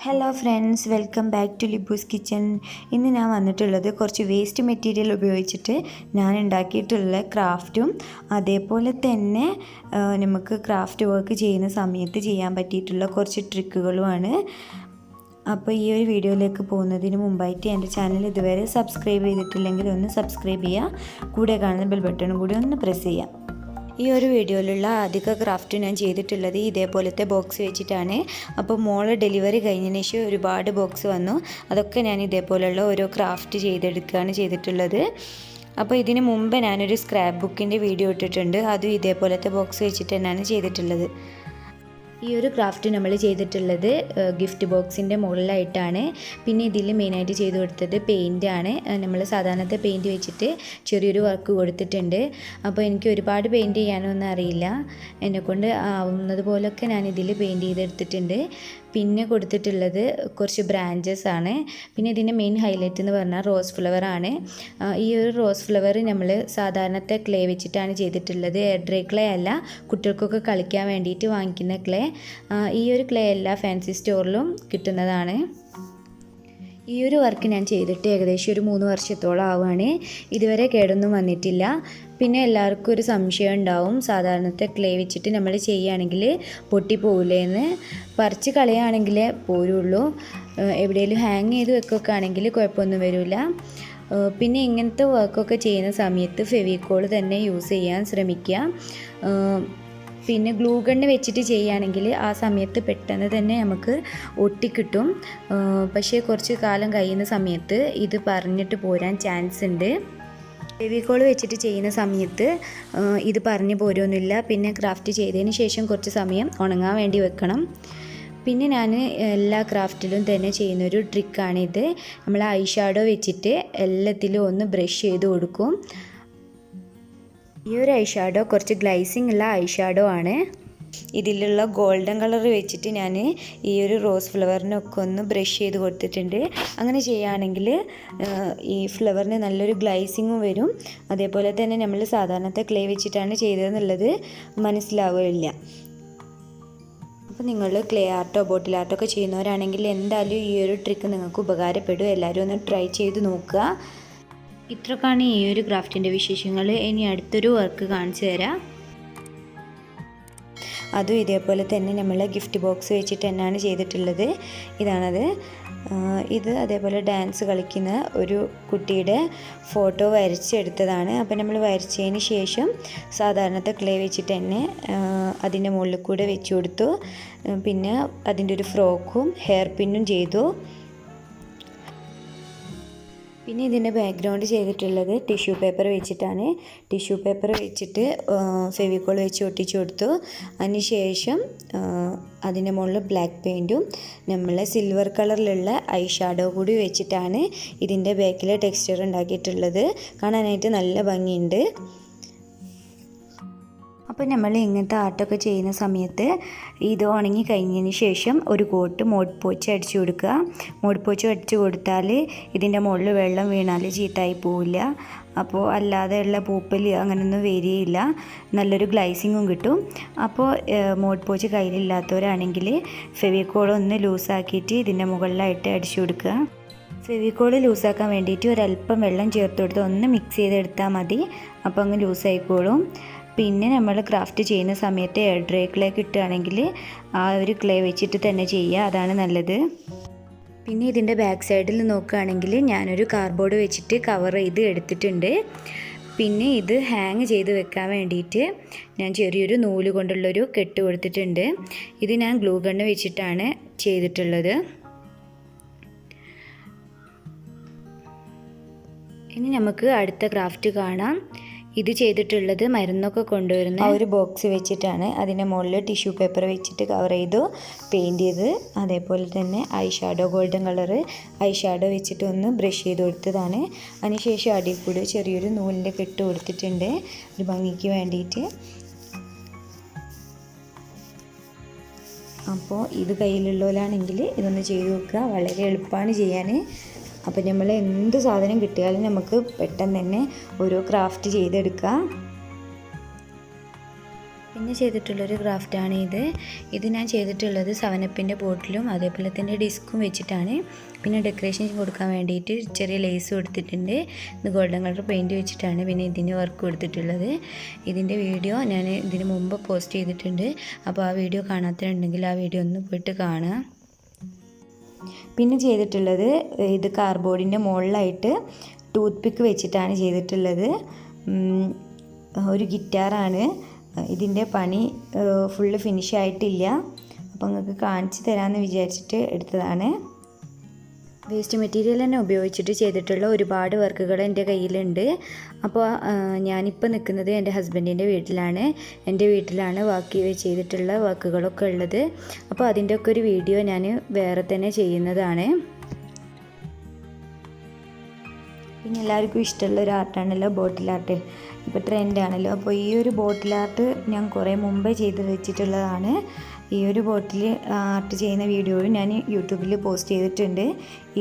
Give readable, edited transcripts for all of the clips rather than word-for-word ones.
Hello friends, welcome back to Libus kitchen. ഇന്ന് ഞാൻ വന്നിട്ടുള്ളത് കുറച്ച് വേസ്റ്റ് മെറ്റീരിയൽ ഉപയോഗിച്ചിട്ട് ഞാൻ ഉണ്ടാക്കിയിട്ടുള്ള ക്രാഫ്റ്റും അതേപോലെ തന്നെ നമുക്ക് ക്രാഫ്റ്റ് വർക്ക് ചെയ്യുന്ന സമയത്ത് ചെയ്യാൻ പറ്റിയിട്ടുള്ള കുറച്ച് ട്രിക്കുകളുമാണ്. അപ്പോൾ ഈ ഒരു വീഡിയോയിലേക്ക് പോകുന്നതിന് മുമ്പായിട്ട് എൻ്റെ ചാനൽ ഇതുവരെ സബ്സ്ക്രൈബ് ചെയ്തിട്ടില്ലെങ്കിൽ ഒന്ന് സബ്സ്ക്രൈബ് ചെയ്യുക, കൂടെ കാണുന്ന ബെൽ ബട്ടണും കൂടി ഒന്ന് പ്രസ് ചെയ്യുക. ഈ ഒരു വീഡിയോയിലുള്ള അധിക ക്രാഫ്റ്റ് ഞാൻ ചെയ്തിട്ടുള്ളത് ഇതേപോലത്തെ ബോക്സ് വെച്ചിട്ടാണ്. അപ്പോൾ മോള് ഡെലിവറി കഴിഞ്ഞതിന് ശേഷം ഒരുപാട് ബോക്സ് വന്നു, അതൊക്കെ ഞാൻ ഇതേപോലെയുള്ള ഓരോ ക്രാഫ്റ്റ് ചെയ്തെടുക്കുകയാണ് ചെയ്തിട്ടുള്ളത്. അപ്പോൾ ഇതിന് മുമ്പ് ഞാനൊരു സ്ക്രാപ്പ് ബുക്കിൻ്റെ വീഡിയോ ഇട്ടിട്ടുണ്ട്, അതും ഇതേപോലത്തെ ബോക്സ് വെച്ചിട്ട് തന്നെയാണ് ചെയ്തിട്ടുള്ളത്. ഈ ഒരു ക്രാഫ്റ്റ് നമ്മൾ ചെയ്തിട്ടുള്ളത് ഗിഫ്റ്റ് ബോക്സിൻ്റെ മുകളിലായിട്ടാണ്. പിന്നെ ഇതിൽ മെയിനായിട്ട് ചെയ്ത് കൊടുത്തത് പെയിൻ്റാണ്. നമ്മൾ സാധാരണത്തെ പെയിൻറ്റ് വെച്ചിട്ട് ചെറിയൊരു വർക്ക് കൊടുത്തിട്ടുണ്ട്. അപ്പോൾ എനിക്ക് ഒരുപാട് പെയിൻറ്റ് ചെയ്യാനൊന്നും അറിയില്ല, എന്നെക്കൊണ്ട് ആവുന്നത് പോലൊക്കെ ഞാൻ ഇതിൽ പെയിൻറ്റ് ചെയ്തെടുത്തിട്ടുണ്ട്. പിന്നെ കൊടുത്തിട്ടുള്ളത് കുറച്ച് ബ്രാഞ്ചസ് ആണ്. പിന്നെ ഇതിൻ്റെ മെയിൻ ഹൈലൈറ്റ് എന്ന് പറഞ്ഞാൽ റോസ് ഫ്ലവർ ആണ്. ഈ ഒരു റോസ് ഫ്ലവർ നമ്മൾ സാധാരണത്തെ ക്ലേ വെച്ചിട്ടാണ് ചെയ്തിട്ടുള്ളത്. എയർ ഡ്രൈ ക്ലേ അല്ല, കുട്ടികൾക്കൊക്കെ കളിക്കാൻ വേണ്ടിയിട്ട് വാങ്ങിക്കുന്ന ക്ലേ. ഈ ഒരു ക്ലേ എല്ലാ ഫാൻസി സ്റ്റോറിലും കിട്ടുന്നതാണ്. ഈ ഒരു വർക്ക് ഞാൻ ചെയ്തിട്ട് ഏകദേശം ഒരു 3 വർഷത്തോളം ആവുകയാണ്. ഇതുവരെ കേടൊന്നും വന്നിട്ടില്ല. പിന്നെ എല്ലാവർക്കും ഒരു സംശയം ഉണ്ടാവും, സാധാരണത്തെ ക്ലേ വെച്ചിട്ട് നമ്മൾ ചെയ്യുകയാണെങ്കിൽ പൊട്ടിപ്പോവില്ലേ എന്ന്. പറിച്ച് കളയുകയാണെങ്കിലേ പോരുള്ളൂ, എവിടെയെങ്കിലും ഹാങ് ചെയ്ത് വെക്കുകയൊക്കെ ആണെങ്കിൽ കുഴപ്പമൊന്നും വരില്ല. പിന്നെ ഇങ്ങനത്തെ വർക്കൊക്കെ ചെയ്യുന്ന സമയത്ത് ഫെവിക്കോൾ തന്നെ യൂസ് ചെയ്യാൻ ശ്രമിക്കുക. പിന്നെ ഗ്ലൂ ഗണ്ണ് വെച്ചിട്ട് ചെയ്യുകയാണെങ്കിൽ ആ സമയത്ത് പെട്ടെന്ന് തന്നെ നമുക്ക് ഒട്ടിക്കിട്ടും. പക്ഷേ കുറച്ച് കാലം കഴിയുന്ന സമയത്ത് ഇത് പറഞ്ഞിട്ട് പോരാൻ ചാൻസ് ഉണ്ട്. ഫെവിക്കോൾ വെച്ചിട്ട് ചെയ്യുന്ന സമയത്ത് ഇത് പറഞ്ഞു പോരുമൊന്നുമില്ല. പിന്നെ ക്രാഫ്റ്റ് ചെയ്തതിന് ശേഷം കുറച്ച് സമയം ഉണങ്ങാൻ വേണ്ടി വെക്കണം. പിന്നെ ഞാൻ എല്ലാ ക്രാഫ്റ്റിലും തന്നെ ചെയ്യുന്നൊരു ട്രിക്കാണിത്. നമ്മൾ ഐ ഷാഡോ വെച്ചിട്ട് എല്ലാത്തിലും ഒന്ന് ബ്രഷ് ചെയ്ത് കൊടുക്കും. ഈ ഒരു ഐ ഷാഡോ കുറച്ച് ഗ്ലൈസിങ് ഉള്ള ഐ ഷാഡോ ആണ്. ഇതിലുള്ള ഗോൾഡൻ കളർ വെച്ചിട്ട് ഞാൻ ഈ ഒരു റോസ് ഫ്ലവറിനൊക്കെ ഒന്ന് ബ്രഷ് ചെയ്ത് കൊടുത്തിട്ടുണ്ട്. അങ്ങനെ ചെയ്യുകയാണെങ്കിൽ ഈ ഫ്ലവറിന് നല്ലൊരു ഗ്ലൈസിങ്ങും വരും. അതേപോലെ തന്നെ നമ്മൾ സാധാരണത്തെ ക്ലേ വെച്ചിട്ടാണ് ചെയ്തതെന്നുള്ളത് മനസ്സിലാവുകയില്ല. അപ്പോൾ നിങ്ങൾ ക്ലേ ആർട്ടോ ബോട്ടിൽ ആർട്ടോ ഒക്കെ ചെയ്യുന്നവരാണെങ്കിൽ എന്തായാലും ഈ ഒരു ട്രിക്ക് നിങ്ങൾക്ക് ഉപകാരപ്പെടും. എല്ലാവരും ഒന്ന് ട്രൈ ചെയ്ത് നോക്കുക. ഇത്രയൊക്കെയാണ് ഈ ഒരു ക്രാഫ്റ്റിൻ്റെ വിശേഷങ്ങൾ. ഇനി അടുത്തൊരു വർക്ക് കാണിച്ചു തരാം. അതും ഇതേപോലെ തന്നെ നമ്മൾ ഗിഫ്റ്റ് ബോക്സ് വെച്ചിട്ട് തന്നെയാണ് ചെയ്തിട്ടുള്ളത്. ഇതാണത്. ഇത് അതേപോലെ ഡാൻസ് കളിക്കുന്ന ഒരു കുട്ടിയുടെ ഫോട്ടോ വരച്ചെടുത്തതാണ്. അപ്പോൾ നമ്മൾ വരച്ചതിന് ശേഷം സാധാരണത്തെ ക്ലേ വെച്ചിട്ട് തന്നെ അതിൻ്റെ മുകളിൽ കൂടെ വെച്ച് കൊടുത്തു. പിന്നെ അതിൻ്റെ ഒരു ഫ്രോക്കും ഹെയർ പിന്നും ചെയ്തു. പിന്നെ ഇതിൻ്റെ ബാക്ക്ഗ്രൗണ്ട് ചെയ്തിട്ടുള്ളത് ടിഷ്യൂ പേപ്പർ വെച്ചിട്ടാണ്. ടിഷ്യൂ പേപ്പർ വെച്ചിട്ട് ഫെവിക്കോൾ വെച്ച് ഒട്ടിച്ചു കൊടുത്തു. അതിനുശേഷം അതിൻ്റെ മുകളിൽ ബ്ലാക്ക് പെയിൻറ്റും നമ്മൾ സിൽവർ കളറിലുള്ള ഐ ഷാഡോ കൂടി വെച്ചിട്ടാണ് ഇതിൻ്റെ ബാക്കിൽ ടെക്സ്ചർ ഉണ്ടാക്കിയിട്ടുള്ളത്. കാണാനായിട്ട് നല്ല ഭംഗിയുണ്ട്. അപ്പോൾ നമ്മൾ ഇങ്ങനത്തെ ആർട്ടൊക്കെ ചെയ്യുന്ന സമയത്ത് ഇത് ഉണങ്ങി കഴിഞ്ഞതിന് ശേഷം ഒരു കോട്ട് മോഡ് പോച്ച് അടിച്ചു കൊടുക്കുക. മോഡ് പോച്ച് അടിച്ചു കൊടുത്താൽ ഇതിൻ്റെ മുകളിൽ വെള്ളം വീണാൽ ചീത്തായി പോവില്ല. അപ്പോൾ അല്ലാതെയുള്ള പൂപ്പൽ അങ്ങനെയൊന്നും വരികയില്ല, നല്ലൊരു ഗ്ലൈസിങ്ങും കിട്ടും. അപ്പോൾ മോഡ് പോച്ച് കയ്യിലില്ലാത്തവരാണെങ്കിൽ ഫെവിക്കോൾ ഒന്ന് ലൂസാക്കിയിട്ട് ഇതിൻ്റെ മുകളിലായിട്ട് അടിച്ചു കൊടുക്കുക. ഫെവിക്കോൾ ലൂസാക്കാൻ വേണ്ടിയിട്ട് ഒരല്പം വെള്ളം ചേർത്ത് കൊടുത്ത് ഒന്ന് മിക്സ് ചെയ്തെടുത്താൽ മതി. അപ്പോൾ അങ്ങ് ലൂസായിക്കോളും. പിന്നെ നമ്മൾ ക്രാഫ്റ്റ് ചെയ്യുന്ന സമയത്ത് എയർ ഡ്രൈ ക്ലേ കിട്ടുകയാണെങ്കിൽ ആ ഒരു ക്ലേ വെച്ചിട്ട് തന്നെ ചെയ്യുക, അതാണ് നല്ലത്. പിന്നെ ഇതിൻ്റെ ബാക്ക് സൈഡിൽ നോക്കുകയാണെങ്കിൽ ഞാനൊരു കാർഡ്ബോർഡ് വെച്ചിട്ട് കവർ ചെയ്ത് എടുത്തിട്ടുണ്ട്. പിന്നെ ഇത് ഹാങ് ചെയ്ത് വെക്കാൻ വേണ്ടിയിട്ട് ഞാൻ ചെറിയൊരു നൂല് കൊണ്ടുള്ളൊരു കെട്ട് കൊടുത്തിട്ടുണ്ട്. ഇത് ഞാൻ ഗ്ലൂ ഗണ്ണ് വെച്ചിട്ടാണ് ചെയ്തിട്ടുള്ളത്. ഇനി നമുക്ക് അടുത്ത ക്രാഫ്റ്റ് കാണാം. ഇത് ചെയ്തിട്ടുള്ളത് മരുന്നൊക്കെ കൊണ്ടുവരുന്ന ആ ഒരു ബോക്സ് വെച്ചിട്ടാണ്. അതിൻ്റെ മുകളിൽ ടിഷ്യൂ പേപ്പർ വെച്ചിട്ട് കവർ ചെയ്തു പെയിൻറ്റ് ചെയ്ത്. അതേപോലെ തന്നെ I shadow golden colour I shadow വെച്ചിട്ട് ഒന്ന് ബ്രഷ് ചെയ്ത് കൊടുത്തതാണ്. അതിനുശേഷം അടിയിൽ കൂടി ചെറിയൊരു നൂലിൻ്റെ കെട്ട് കൊടുത്തിട്ടുണ്ട് ഒരു ഭംഗിക്ക് വേണ്ടിയിട്ട്. അപ്പോൾ ഇത് കയ്യിലുള്ളവരാണെങ്കിൽ ഇതൊന്ന് ചെയ്ത് നോക്കുക, വളരെ എളുപ്പമാണ് ചെയ്യാൻ. അപ്പോൾ നമ്മൾ എന്ത് സാധനം കിട്ടിയാലും നമുക്ക് പെട്ടെന്ന് തന്നെ ഓരോ ക്രാഫ്റ്റ് ചെയ്തെടുക്കാം. പിന്നെ ചെയ്തിട്ടുള്ളൊരു ക്രാഫ്റ്റാണ് ഇത് ഞാൻ ചെയ്തിട്ടുള്ളത് 7up ബോട്ടിലും അതേപോലെ തന്നെ ഡിസ്കും വെച്ചിട്ടാണ്. പിന്നെ ഡെക്കറേഷൻ കൊടുക്കാൻ വേണ്ടിയിട്ട് ചെറിയ ലേസ് കൊടുത്തിട്ടുണ്ട്. ഇത് ഗോൾഡൻ കളർ പെയിൻറ്റ് വെച്ചിട്ടാണ് പിന്നെ ഇതിന് വർക്ക് കൊടുത്തിട്ടുള്ളത്. ഇതിൻ്റെ വീഡിയോ ഞാൻ ഇതിന് മുമ്പ് പോസ്റ്റ് ചെയ്തിട്ടുണ്ട്. അപ്പോൾ ആ വീഡിയോ കാണാത്തതുണ്ടെങ്കിൽ ആ വീഡിയോ ഒന്ന് പോയിട്ട് കാണുക. പിന്നെ ചെയ്തിട്ടുള്ളത് ഇത് കാർഡ്ബോർഡിൻ്റെ മുകളിലായിട്ട് ടൂത്ത് പിക്ക് വെച്ചിട്ടാണ് ചെയ്തിട്ടുള്ളത്. ഒരു ഗിറ്റാറാണ്. ഇതിൻ്റെ പണി ഫുള്ള് ഫിനിഷ് ആയിട്ടില്ല. അപ്പോൾ നിങ്ങൾക്ക് കാണിച്ചു തരാമെന്ന് വിചാരിച്ചിട്ട് എടുത്തതാണ്. വേസ്റ്റ് മെറ്റീരിയൽ തന്നെ ഉപയോഗിച്ചിട്ട് ചെയ്തിട്ടുള്ള ഒരുപാട് വർക്കുകൾ എൻ്റെ കയ്യിലുണ്ട്. അപ്പോൾ ഞാനിപ്പോൾ നിൽക്കുന്നത് എൻ്റെ ഹസ്ബൻഡിൻ്റെ വീട്ടിലാണ്. എൻ്റെ വീട്ടിലാണ് ബാക്കി ചെയ്തിട്ടുള്ള വർക്കുകളൊക്കെ ഉള്ളത്. അപ്പോൾ അതിൻ്റെയൊക്കെ ഒരു വീഡിയോ ഞാൻ വേറെ തന്നെ ചെയ്യുന്നതാണ്. പിന്നെ എല്ലാവർക്കും ഇഷ്ടമുള്ള ഒരു ആർട്ടാണല്ലോ ബോട്ടിൽ ആർട്ട്. ഇപ്പോൾ ട്രെൻഡാണല്ലോ. അപ്പോൾ ഈ ഒരു ബോട്ടിൽ ആർട്ട് ഞാൻ കുറേ മുമ്പേ ചെയ്ത് വെച്ചിട്ടുള്ളതാണ്. ഈ ഒരു ബോട്ടിൽ ആർട്ട് ചെയ്യുന്ന വീഡിയോയും ഞാൻ യൂട്യൂബിൽ പോസ്റ്റ് ചെയ്തിട്ടുണ്ട്.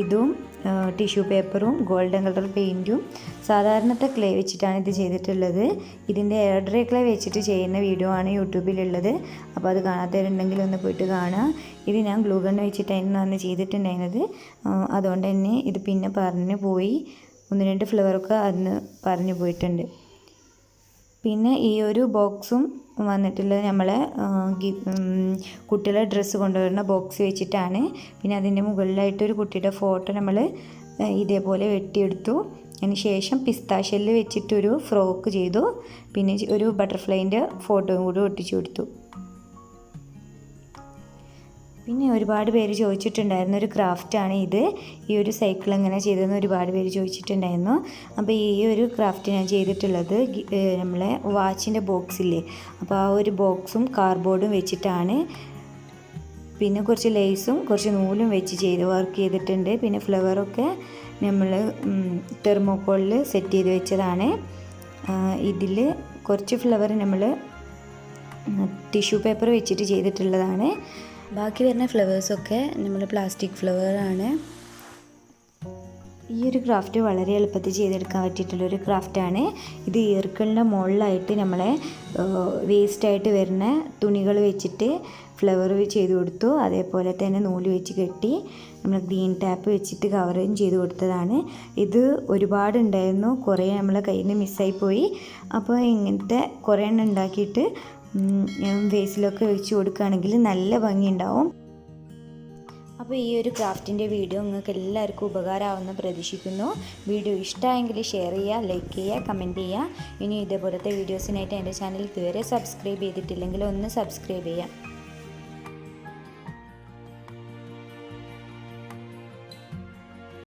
ഇതും ടിഷ്യൂ പേപ്പറും ഗോൾഡൻ കളർ പെയിൻറ്റും സാധാരണത്തെ ക്ലേ വെച്ചിട്ടാണ് ഇത് ചെയ്തിട്ടുള്ളത്. ഇതിൻ്റെ എയർ ഡ്രൈ ക്ലേ വെച്ചിട്ട് ചെയ്യുന്ന വീഡിയോ ആണ് യൂട്യൂബിലുള്ളത്. അപ്പോൾ അത് കാണാത്തവരുണ്ടെങ്കിൽ ഒന്ന് പോയിട്ട് കാണുക. ഇത് ഞാൻ ഗ്ലൂ ഗൺ വെച്ചിട്ടായിരുന്നു അന്ന് ചെയ്തിട്ടുണ്ടായിരുന്നത്. അതുകൊണ്ട് തന്നെ ഇത് പിന്നെ പറഞ്ഞു പോയി. 1-2 ഫ്ലവറൊക്കെ അന്ന് പറഞ്ഞു പോയിട്ടുണ്ട്. പിന്നെ ഈ ഒരു ബോക്സും വന്നിട്ടുള്ളത് നമ്മളെ കുട്ടികളെ ഡ്രസ്സ് കൊണ്ടുവരുന്ന ബോക്സ് വെച്ചിട്ടാണ്. പിന്നെ അതിൻ്റെ മുകളിലായിട്ടൊരു കുട്ടിയുടെ ഫോട്ടോ നമ്മൾ ഇതേപോലെ വെട്ടിയെടുത്തു. അതിന് ശേഷം പിസ്താഷ്യല് വെച്ചിട്ടൊരു ഫ്രോക്ക് ചെയ്തു. പിന്നെ ഒരു ബട്ടർഫ്ലൈൻ്റെ ഫോട്ടോയും കൂടി ഒട്ടിച്ചു കൊടുത്തു. പിന്നെ ഒരുപാട് പേര് ചോദിച്ചിട്ടുണ്ടായിരുന്ന ഒരു ക്രാഫ്റ്റാണ് ഇത്. ഈ ഒരു സൈക്കിൾ എങ്ങനെ ചെയ്തതെന്ന് ഒരുപാട് പേര് ചോദിച്ചിട്ടുണ്ടായിരുന്നു. അപ്പോൾ ഈ ഒരു ക്രാഫ്റ്റ് ഞാൻ ചെയ്തിട്ടുള്ളത് നമ്മളെ വാച്ചിൻ്റെ ബോക്സില്ലേ, അപ്പോൾ ആ ഒരു ബോക്സും കാർഡ്ബോർഡും വെച്ചിട്ടാണ്. പിന്നെ കുറച്ച് ലേസും കുറച്ച് നൂലും വെച്ച് വർക്ക് ചെയ്തിട്ടുണ്ട്. പിന്നെ ഫ്ലവറൊക്കെ നമ്മൾ തെർമോക്കോളിൽ സെറ്റ് ചെയ്ത് വെച്ചതാണ്. ഇതിൽ കുറച്ച് ഫ്ലവർ നമ്മൾ ടിഷ്യൂ പേപ്പർ വെച്ചിട്ട് ചെയ്തിട്ടുള്ളതാണ്. ബാക്കി വരുന്ന ഫ്ലവേഴ്സൊക്കെ നമ്മൾ പ്ലാസ്റ്റിക് ഫ്ലവറാണ്. ഈ ഒരു ക്രാഫ്റ്റ് വളരെ എളുപ്പത്തിൽ ചെയ്തെടുക്കാൻ പറ്റിയിട്ടുള്ളൊരു ക്രാഫ്റ്റാണ്. ഇത് ഈർക്കിളിൻ്റെ മുകളിലായിട്ട് നമ്മളെ വേസ്റ്റായിട്ട് വരുന്ന തുണികൾ വെച്ചിട്ട് ഫ്ലവർ ചെയ്ത് കൊടുത്തു. അതേപോലെ തന്നെ നൂല് വെച്ച് കെട്ടി നമ്മൾ ഗ്രീൻ ടാപ്പ് വെച്ചിട്ട് കവറും ചെയ്ത് കൊടുത്തതാണ്. ഇത് ഒരുപാടുണ്ടായിരുന്നു. കുറേ നമ്മളെ കയ്യിൽ നിന്ന് മിസ്സായിപ്പോയി. അപ്പോൾ ഇങ്ങനത്തെ കുറേ എണ്ണം ഉണ്ടാക്കിയിട്ട് വേസിലൊക്കെ വെച്ച് കൊടുക്കുകയാണെങ്കിൽ നല്ല ഭംഗിയുണ്ടാവും. അപ്പോൾ ഈ ഒരു ക്രാഫ്റ്റിൻ്റെ വീഡിയോ നിങ്ങൾക്ക് എല്ലാവർക്കും ഉപകാരമാവുമെന്ന് പ്രതീക്ഷിക്കുന്നു. വീഡിയോ ഇഷ്ടമായെങ്കിൽ ഷെയർ ചെയ്യുക, ലൈക്ക് ചെയ്യുക, കമൻറ്റ് ചെയ്യുക. ഇനി ഇതേപോലത്തെ വീഡിയോസിനായിട്ട് എൻ്റെ ചാനൽ ഇതുവരെ സബ്സ്ക്രൈബ് ചെയ്തിട്ടില്ലെങ്കിൽ ഒന്ന് സബ്സ്ക്രൈബ് ചെയ്യുക.